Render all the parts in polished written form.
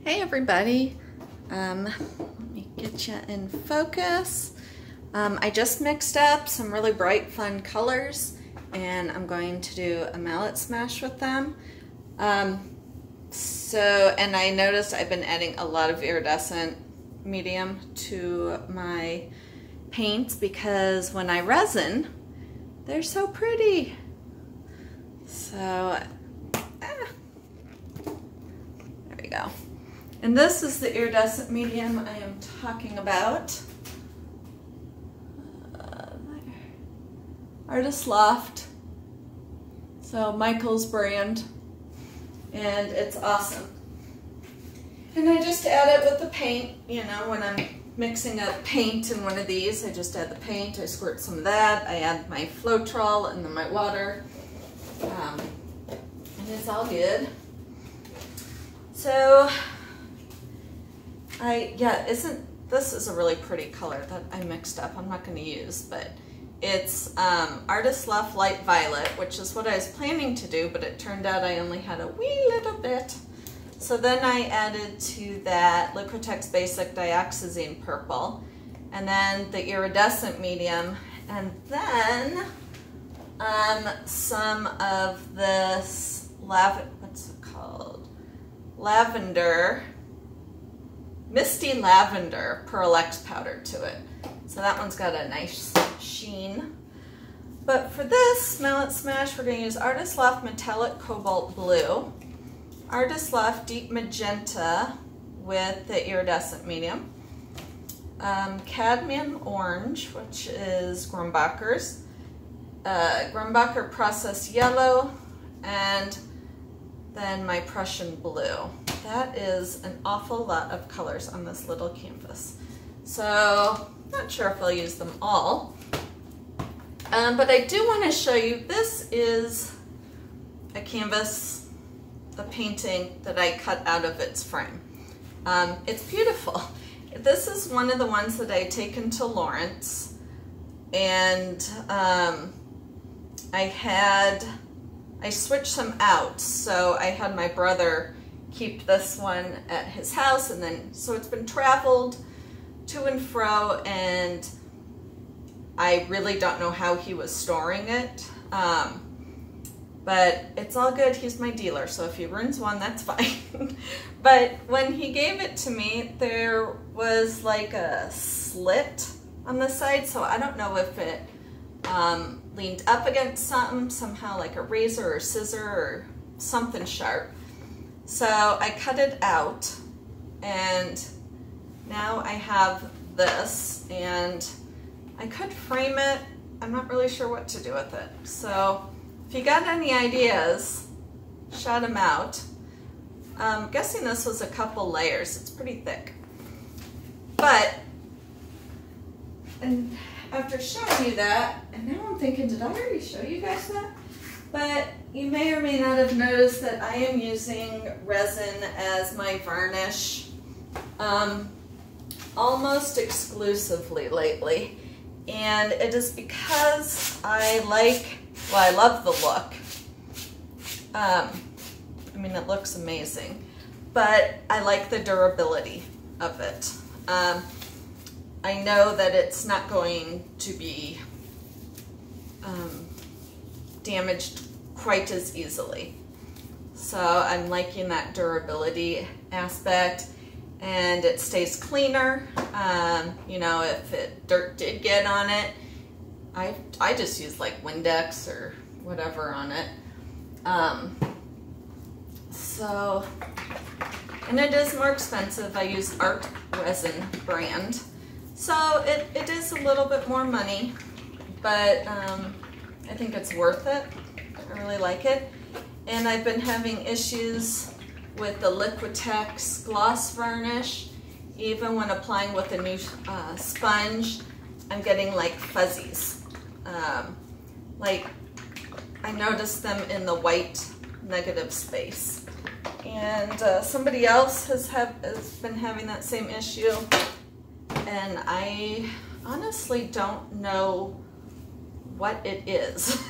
Hey everybody, let me get you in focus. I just mixed up some really bright fun colors and I'm going to do a mallet smash with them. And I noticed I've been adding a lot of iridescent medium to my paints because when I resin, they're so pretty. So, there we go. And this is the iridescent medium I am talking about. Artist Loft. So Michael's brand. And it's awesome. And I just add it with the paint. You know, when I'm mixing up paint in one of these, I just add the paint, I squirt some of that, I add my Floetrol and then my water. And it's all good. So, this is a really pretty color that I mixed up. I'm not going to use, but it's Artist Loft Light Violet, which is what I was planning to do, but it turned out I only had a wee little bit. So then I added to that Liquitex Basic Dioxazine Purple, and then the iridescent medium, and then some of this what's it called? Misty Lavender Pearl X powder to it. So that one's got a nice sheen. But for this mallet smash, we're going to use Artist Loft Metallic Cobalt Blue, Artist Loft Deep Magenta with the iridescent medium, Cadmium Orange, which is Grumbacher's, Grumbacher Processed Yellow, and then my Prussian Blue. That is an awful lot of colors on this little canvas. So, not sure if I'll use them all. But I do want to show you, this is a canvas, a painting that I cut out of its frame. It's beautiful. This is one of the ones that I had taken to Lawrence, and I switched some out. So I had my brother keep this one at his house, and then so it's been traveled to and fro, and I really don't know how he was storing it, but it's all good. He's my dealer, so if he ruins one, that's fine. But when he gave it to me, there was like a slit on the side, so I don't know if it leaned up against something, somehow like a razor or scissor or something sharp. So I cut it out, and now I have this, and I could frame it. I'm not really sure what to do with it. So if you got any ideas, shout them out. I'm guessing this was a couple layers. It's pretty thick. But, and after showing you that, and now I'm thinking, did I already show you guys that? But you may or may not have noticed that I am using resin as my varnish almost exclusively lately. And it is because I love the look. I mean, it looks amazing, but I like the durability of it. I know that it's not going to be damaged quite as easily. So I'm liking that durability aspect, and it stays cleaner. You know, if dirt did get on it, I just use like Windex or whatever on it. And it is more expensive. I use Art Resin brand. So it is a little bit more money, but I think it's worth it. I really like it. And I've been having issues with the Liquitex gloss varnish. Even when applying with a new sponge, I'm getting like fuzzies. Like I noticed them in the white negative space. And somebody else has been having that same issue. And I honestly don't know what it is.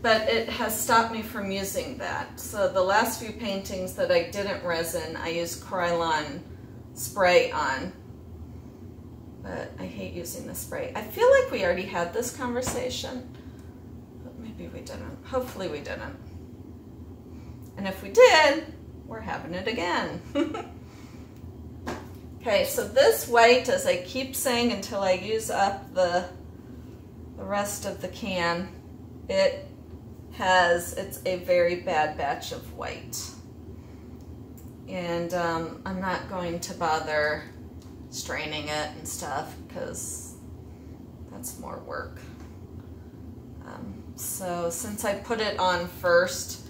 but it has stopped me from using that. So the last few paintings that I didn't resin, I used Krylon spray on. But I hate using the spray. I feel like we already had this conversation, but maybe we didn't. Hopefully we didn't. And if we did, we're having it again. Okay, so this white, as I keep saying until I use up the rest of the can, it's a very bad batch of white. And I'm not going to bother straining it and stuff because that's more work. So since I put it on first,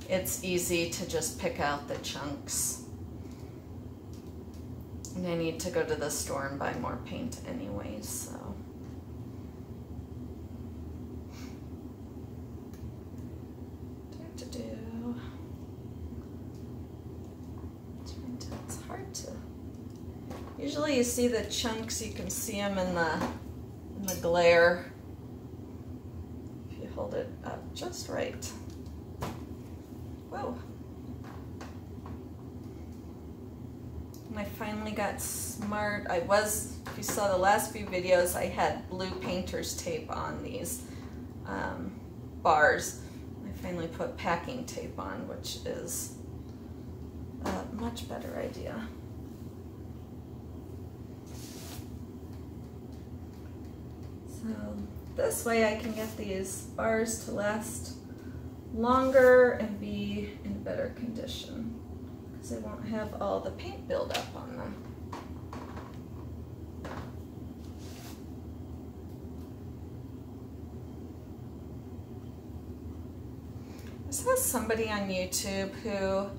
it's easy to just pick out the chunks. And I need to go to the store and buy more paint anyways, so. It's hard to. Usually you see the chunks, you can see them in the glare. If you hold it up just right. Whoa. And I finally got smart. If you saw the last few videos, I had blue painter's tape on these bars. I finally put packing tape on, which is a much better idea. So this way I can get these bars to last longer and be in better condition because I won't have all the paint buildup on them. I saw somebody on YouTube who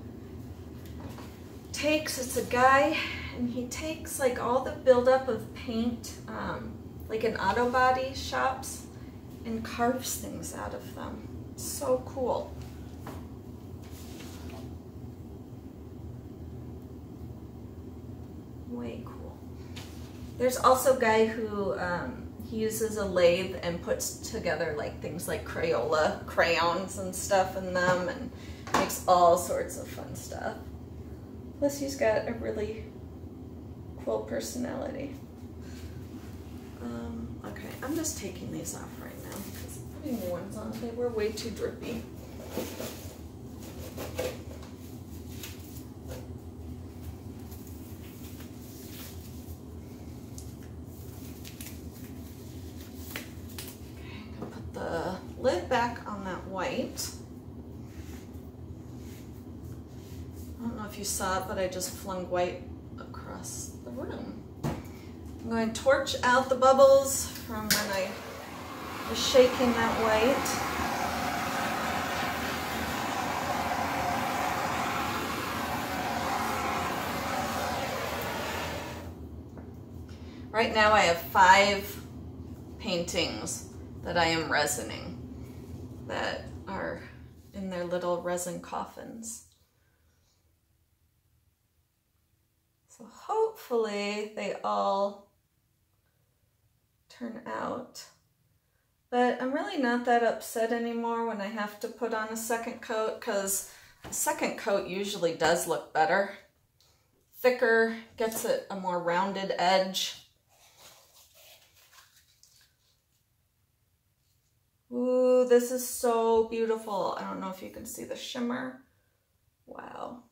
it's a guy, and he takes like all the buildup of paint, like in auto body shops, and carves things out of them. So cool. Way cool. There's also a guy who he uses a lathe and puts together like things like Crayola crayons and stuff in them and makes all sorts of fun stuff. Plus he's got a really cool personality. Okay, I'm just taking these off right now because putting new ones on, they were way too drippy. Okay, I'm gonna put the lid back on that white. I don't know if you saw it, but I just flung white across the room. I'm going to torch out the bubbles from when I was shaking that white. Right now I have 5 paintings that I am resining that are in their little resin coffins. So hopefully they all turn out. But I'm really not that upset anymore when I have to put on a second coat because a second coat usually does look better. Thicker, gets it a more rounded edge. Ooh, this is so beautiful. I don't know if you can see the shimmer. Wow.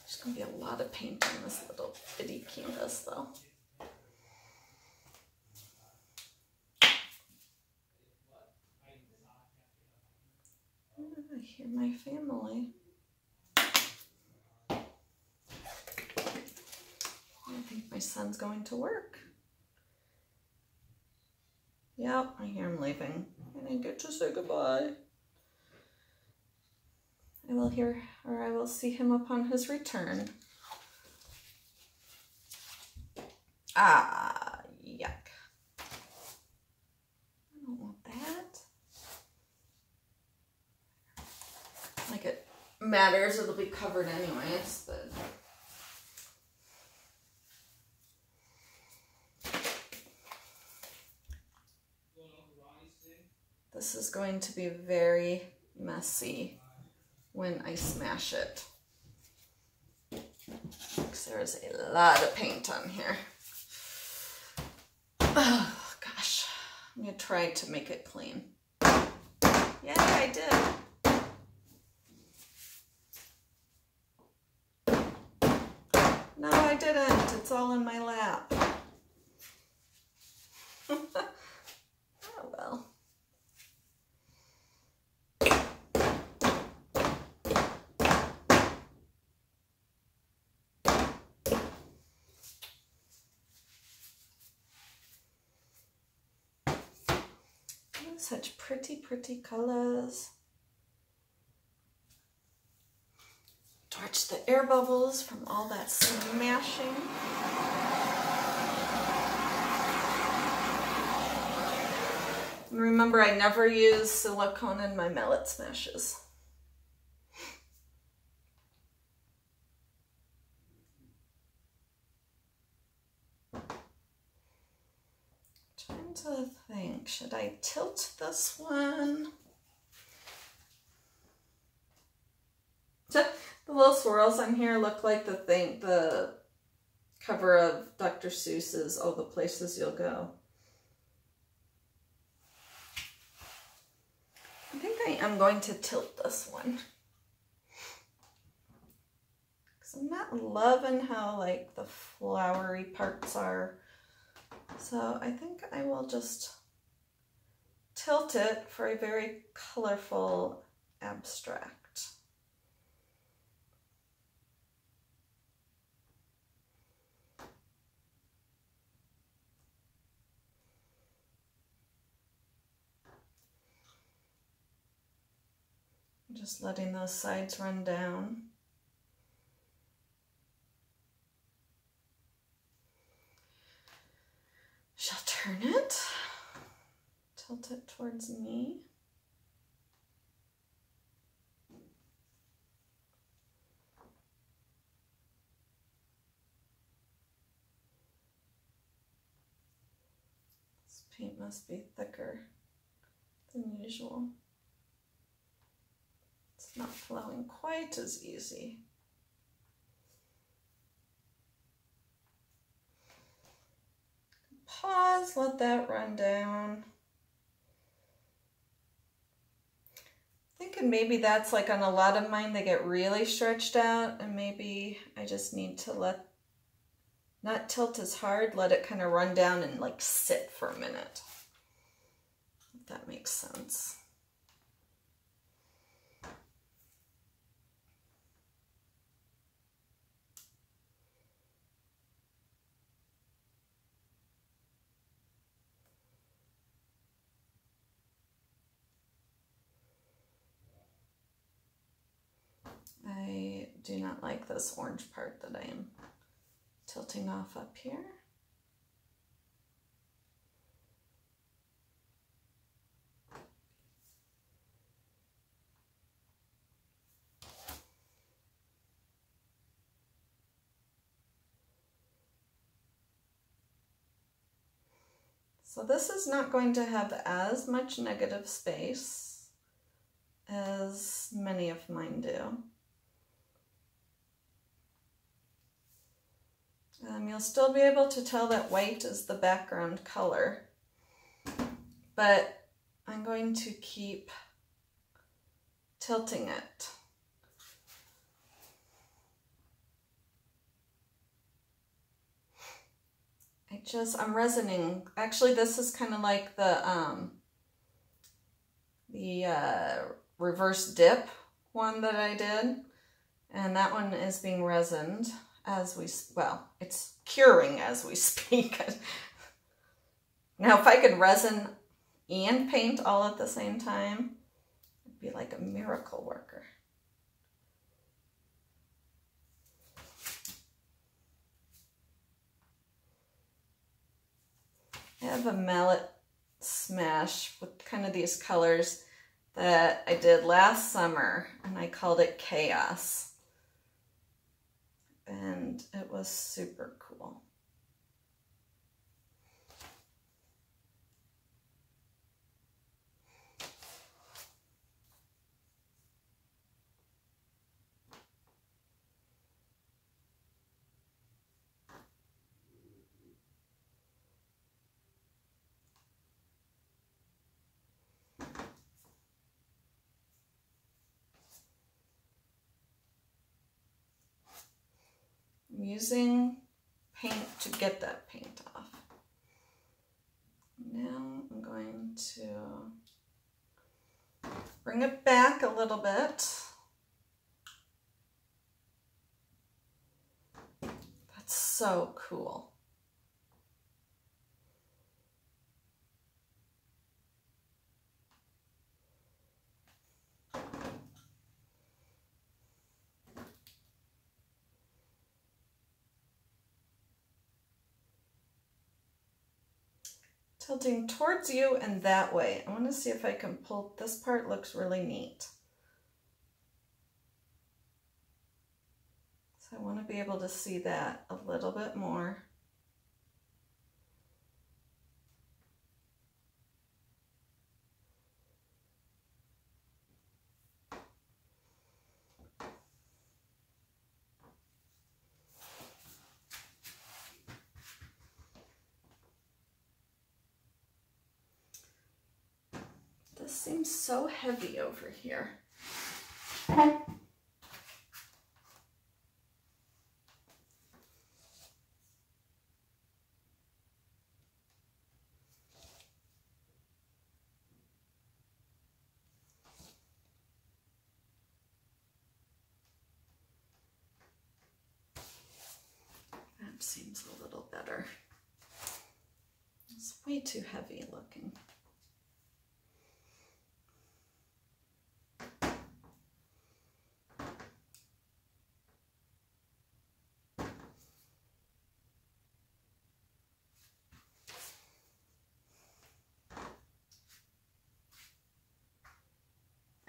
There's gonna be a lot of paint on this little bitty canvas though. I hear my family. I think my son's going to work. Yep, I hear him leaving. I didn't get to say goodbye. I will hear, or I will see him upon his return. Ah, yuck. I don't want that. Like it matters, it'll be covered anyways, but. This is going to be very messy when I smash it. Because there's a lot of paint on here. Oh gosh, I'm gonna try to make it clean. Yeah, I did. No, I didn't. It's all in my lap. Oh well. Such pretty, pretty colors. Torch the air bubbles from all that smashing. And remember, I never use silicone in my mallet smashes. Trying to think, should I tilt this one? The little swirls on here look like the cover of Dr. Seuss's All the Places You'll Go. I think I am going to tilt this one. Because I'm not loving how like the flowery parts are. So I think I will just tilt it for a very colorful abstract. Just letting those sides run down. Shall turn it, tilt it towards me. This paint must be thicker than usual. It's not flowing quite as easy. Pause, let that run down. Thinking maybe that's like on a lot of mine, they get really stretched out, and maybe I just need to not tilt as hard, let it kind of run down and like sit for a minute. If that makes sense. I do not like this orange part that I am tilting off up here. So this is not going to have as much negative space as many of mine do. You'll still be able to tell that white is the background color, but I'm going to keep tilting it. I'm resining. Actually, this is kind of like the reverse dip one that I did, and that one is being resined as it's curing as we speak. Now, if I could resin and paint all at the same time, I'd be like a miracle worker. I have a mallet smash with kind of these colors that I did last summer, and I called it Chaos. And it was super cool. I'm using paint to get that paint off. Now I'm going to bring it back a little bit. That's so cool. Tilting towards you and that way. I want to see if I can pull, this part looks really neat. So I want to be able to see that a little bit more. This seems so heavy over here. That seems a little better. It's way too heavy looking.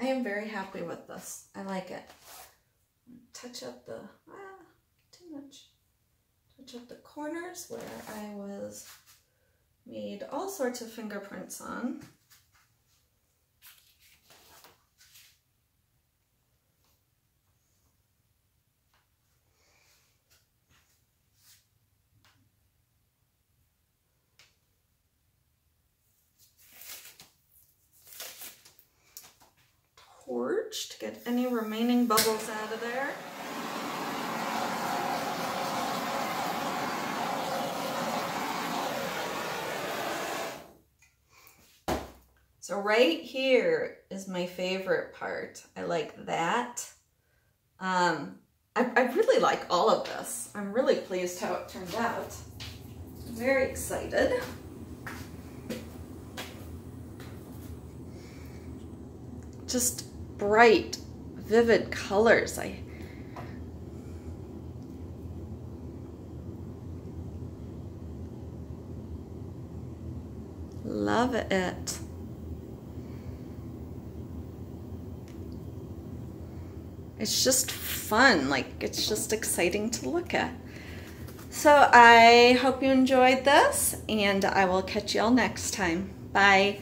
I am very happy with this. I like it. Touch up the, too much. Touch up the corners where I made all sorts of fingerprints on. Torch to get any remaining bubbles out of there. So right here is my favorite part. I like that. I really like all of this. I'm really pleased how it turned out. I'm very excited. Just bright, vivid colors. I love it. It's just fun, like it's just exciting to look at. So I hope you enjoyed this, and I will catch you all next time. Bye.